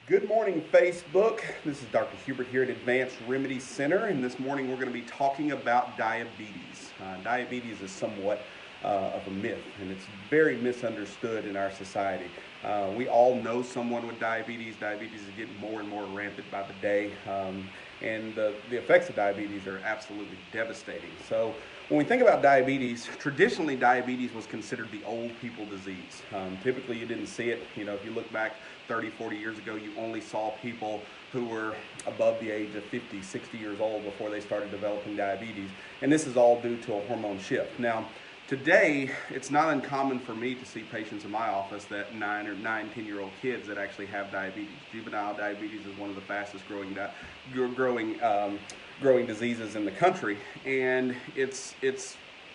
Good morning, Facebook. This is Dr. Hubert here at Advanced Remedy Center, and this morning we're going to be talking about diabetes. Diabetes is somewhat of a myth, and it's very misunderstood in our society. We all know someone with diabetes. Diabetes is getting more and more rampant by the day, and the effects of diabetes are absolutely devastating. So when we think about diabetes, traditionally diabetes was considered the old people disease. Typically you didn't see it. If you look back 30, 40 years ago, you only saw people who were above the age of 50, 60 years old before they started developing diabetes. And this is all due to a hormone shift. Now, today, it's not uncommon for me to see patients in my office that 10-year-old kids that actually have diabetes. Juvenile diabetes is one of the fastest growing diseases in the country, and it's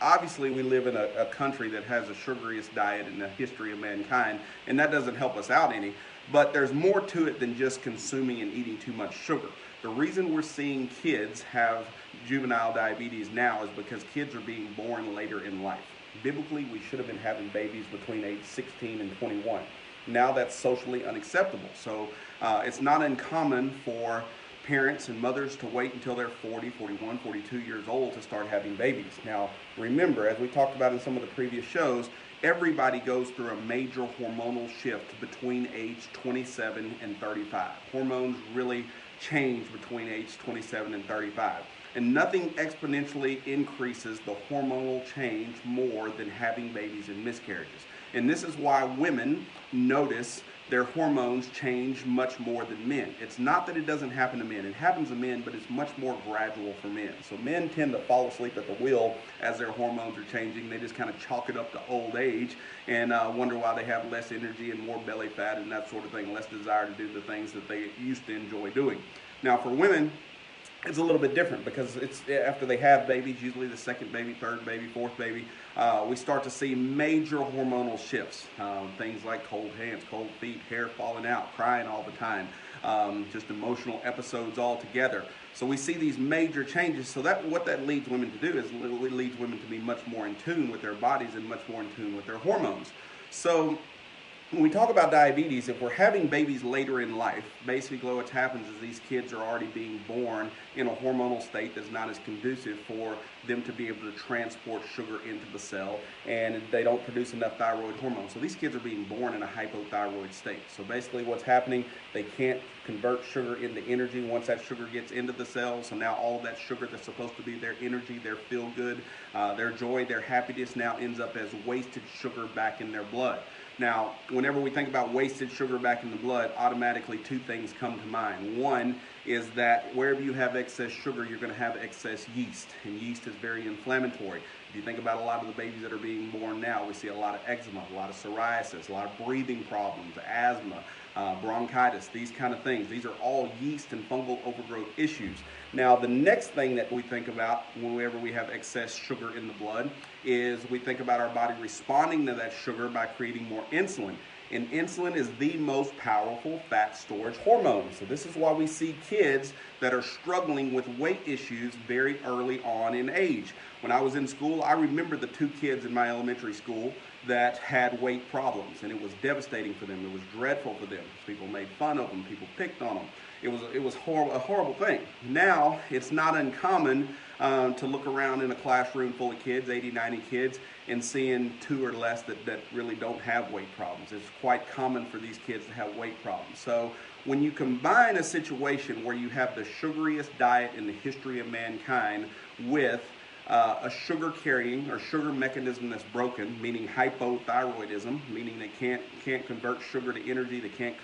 obviously we live in a country that has the sugariest diet in the history of mankind, and that doesn't help us out any. But there's more to it than just consuming and eating too much sugar. The reason we're seeing kids have juvenile diabetes now is because kids are being born later in life. Biblically, we should have been having babies between age 16 and 21. Now that's socially unacceptable. So it's not uncommon for parents and mothers to wait until they're 40, 41, 42 years old to start having babies. Now, remember, as we talked about in some of the previous shows, everybody goes through a major hormonal shift between age 27 and 35. Hormones really change between age 27 and 35. And nothing exponentially increases the hormonal change more than having babies and miscarriages. And this is why women notice their hormones change much more than men. It's not that it doesn't happen to men. It happens to men, but it's much more gradual for men. So men tend to fall asleep at the wheel as their hormones are changing. They just kind of chalk it up to old age and wonder why they have less energy and more belly fat and that sort of thing, less desire to do the things that they used to enjoy doing. Now for women, it's a little bit different because it's after they have babies, usually the second baby, third baby, fourth baby, we start to see major hormonal shifts. Things like cold hands, cold feet, hair falling out, crying all the time, just emotional episodes altogether. So we see these major changes. So what that leads women to do is it leads women to be much more in tune with their bodies and much more in tune with their hormones. So when we talk about diabetes, if we're having babies later in life, basically what happens is these kids are already being born in a hormonal state that's not as conducive for them to be able to transport sugar into the cell, and they don't produce enough thyroid hormone. So these kids are being born in a hypothyroid state. So basically what's happening, they can't convert sugar into energy once that sugar gets into the cell. So now all of that sugar that's supposed to be their energy, their feel good, their joy, their happiness now ends up as wasted sugar back in their blood. Now, whenever we think about wasted sugar back in the blood, automatically two things come to mind. One is that wherever you have excess sugar, you're going to have excess yeast, and yeast is very inflammatory. If you think about a lot of the babies that are being born now, we see a lot of eczema, a lot of psoriasis, a lot of breathing problems, asthma, bronchitis, these kind of things. These are all yeast and fungal overgrowth issues. Now, the next thing that we think about whenever we have excess sugar in the blood is we think about our body responding to that sugar by creating more insulin. And insulin is the most powerful fat storage hormone. So this is why we see kids that are struggling with weight issues very early on in age. When I was in school, I remember the two kids in my elementary school that had weight problems, and it was devastating for them. It was dreadful for them. People made fun of them. People picked on them. It was a horrible thing. Now, it's not uncommon to look around in a classroom full of kids, 80, 90 kids, and seeing two or less that really don't have weight problems. It's quite common for these kids to have weight problems. So when you combine a situation where you have the sugariest diet in the history of mankind with a sugar carrying or sugar mechanism that's broken, meaning hypothyroidism, meaning they can't convert sugar to energy, they can't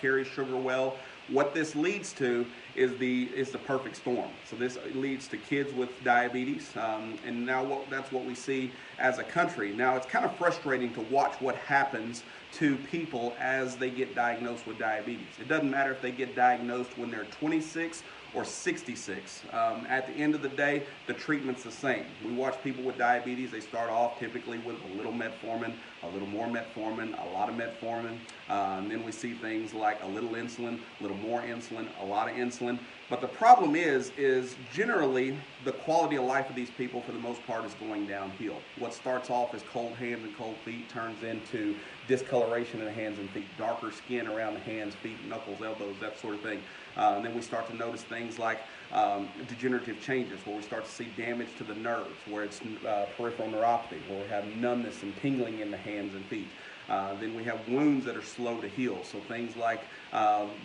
carry sugar well. What this leads to is the perfect storm. So this leads to kids with diabetes, and now that's what we see as a country. Now it's kind of frustrating to watch what happens to people as they get diagnosed with diabetes. It doesn't matter if they get diagnosed when they're 26 or 66. At the end of the day, the treatment's the same. We watch people with diabetes, they start off typically with a little metformin, a little more metformin, a lot of metformin. And then we see things like a little insulin, a little more insulin, a lot of insulin. But the problem is generally the quality of life of these people for the most part is going downhill. What starts off as cold hands and cold feet turns into discoloration in the hands and feet, darker skin around the hands, feet, knuckles, elbows, that sort of thing. And then we start to notice things like degenerative changes, where we start to see damage to the nerves, where it's peripheral neuropathy, where we have numbness and tingling in the hands and feet. Then we have wounds that are slow to heal. So things like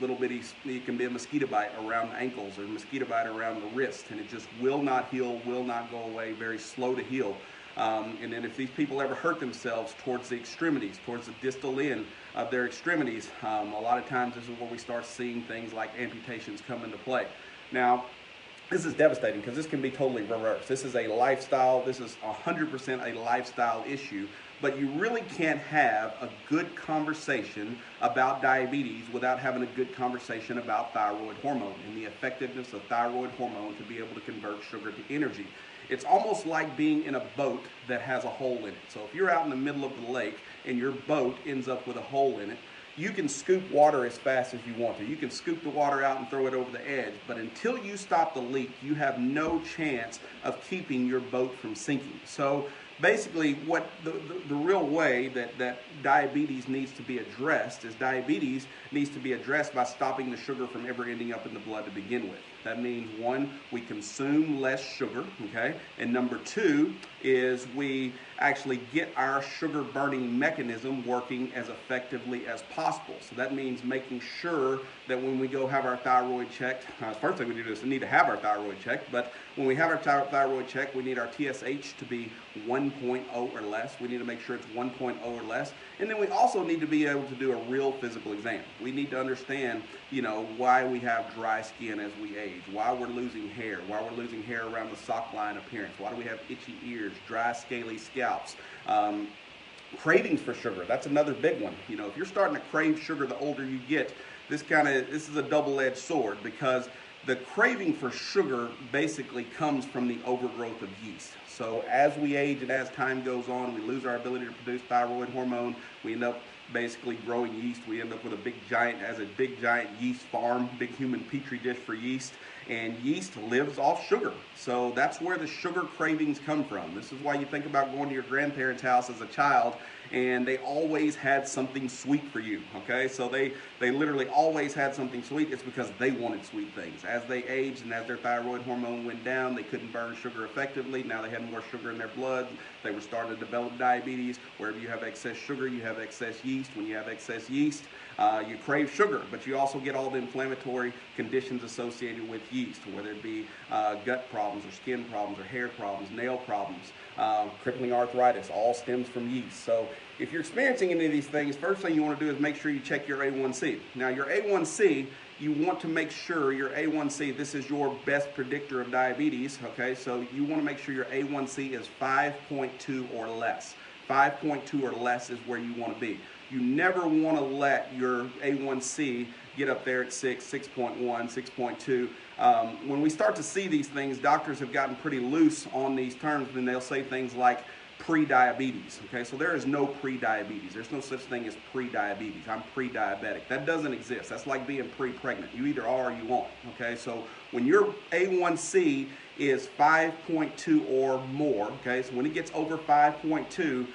little bitty, it can be a mosquito bite around the ankles or a mosquito bite around the wrist, and it just will not heal, will not go away, very slow to heal. And then if these people ever hurt themselves towards the extremities, towards the distal end of their extremities, a lot of times this is where we start seeing things like amputations come into play. Now, this is devastating because this can be totally reversed. This is a lifestyle, this is 100% a lifestyle issue, but you really can't have a good conversation about diabetes without having a good conversation about thyroid hormone and the effectiveness of thyroid hormone to be able to convert sugar to energy. It's almost like being in a boat that has a hole in it. So if you're out in the middle of the lake and your boat ends up with a hole in it, you can scoop water as fast as you want to. You can scoop the water out and throw it over the edge, but until you stop the leak, you have no chance of keeping your boat from sinking. So basically, what the real way that diabetes needs to be addressed is diabetes needs to be addressed by stopping the sugar from ever ending up in the blood to begin with. That means, one, we consume less sugar, okay? And number two is we actually get our sugar burning mechanism working as effectively as possible. So that means making sure that when we go have our thyroid checked, first thing we do is we need to have our thyroid checked, but when we have our thyroid checked, we need our TSH to be 1.0 or less. We need to make sure it's 1.0 or less. And then we also need to be able to do a real physical exam. We need to understand, why we have dry skin as we age, why we're losing hair, why we're losing hair around the sock line appearance, why do we have itchy ears, dry, scaly scalps, cravings for sugar. That's another big one. If you're starting to crave sugar the older you get, this is a double-edged sword, because the craving for sugar basically comes from the overgrowth of yeast. So as we age and as time goes on, we lose our ability to produce thyroid hormone. We end up basically growing yeast. We end up with a big giant yeast farm, big human petri dish for yeast. And yeast lives off sugar. So that's where the sugar cravings come from. This is why you think about going to your grandparents' house as a child, and they always had something sweet for you, okay? So they literally always had something sweet. It's because they wanted sweet things. As they aged and as their thyroid hormone went down, they couldn't burn sugar effectively. Now they had more sugar in their blood. They were starting to develop diabetes. Wherever you have excess sugar, you have excess yeast. When you have excess yeast, you crave sugar, but you also get all the inflammatory conditions associated with yeast, whether it be gut problems or skin problems or hair problems, nail problems, crippling arthritis, all stems from yeast. So if you're experiencing any of these things, first thing you want to do is make sure you check your A1C. Now your A1C, you want to make sure your A1C, this is your best predictor of diabetes, okay? So you want to make sure your A1C is 5.2 or less. 5.2 or less is where you want to be. You never want to let your A1C get up there at 6, 6.1, 6.2. When we start to see these things, doctors have gotten pretty loose on these terms, and they'll say things like pre-diabetes. Okay, so there is no pre-diabetes. There's no such thing as pre-diabetes. I'm pre-diabetic. That doesn't exist. That's like being pre-pregnant. You either are or you aren't. Okay, so when your A1C is 5.2 or more, okay, so when it gets over 5.2,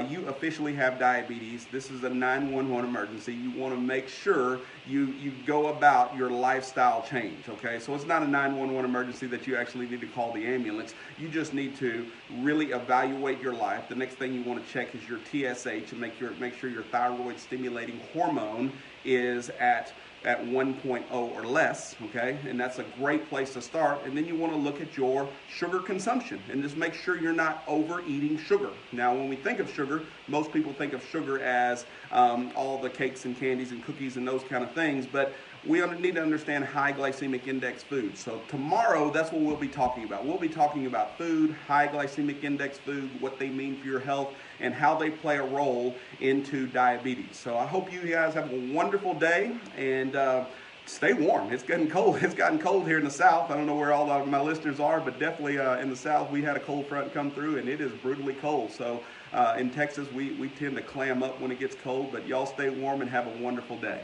you officially have diabetes. This is a 911 emergency. You want to make sure you go about your lifestyle change, okay? So it's not a 911 emergency that you actually need to call the ambulance. You just need to really evaluate your life. The next thing you want to check is your TSH and make sure your thyroid stimulating hormone is at 1.0 or less, okay? And that's a great place to start. And then you want to look at your sugar consumption and just make sure you're not overeating sugar. Now, when we think of sugar, most people think of sugar as all the cakes and candies and cookies and those kind of things, but we need to understand high glycemic index foods. So tomorrow, that's what we'll be talking about. We'll be talking about food, high glycemic index food, what they mean for your health, and how they play a role into diabetes. So I hope you guys have a wonderful day, and stay warm. It's getting cold. It's gotten cold here in the South. I don't know where all of my listeners are, but definitely in the South, we had a cold front come through, and it is brutally cold. So in Texas, we tend to clam up when it gets cold, but y'all stay warm and have a wonderful day.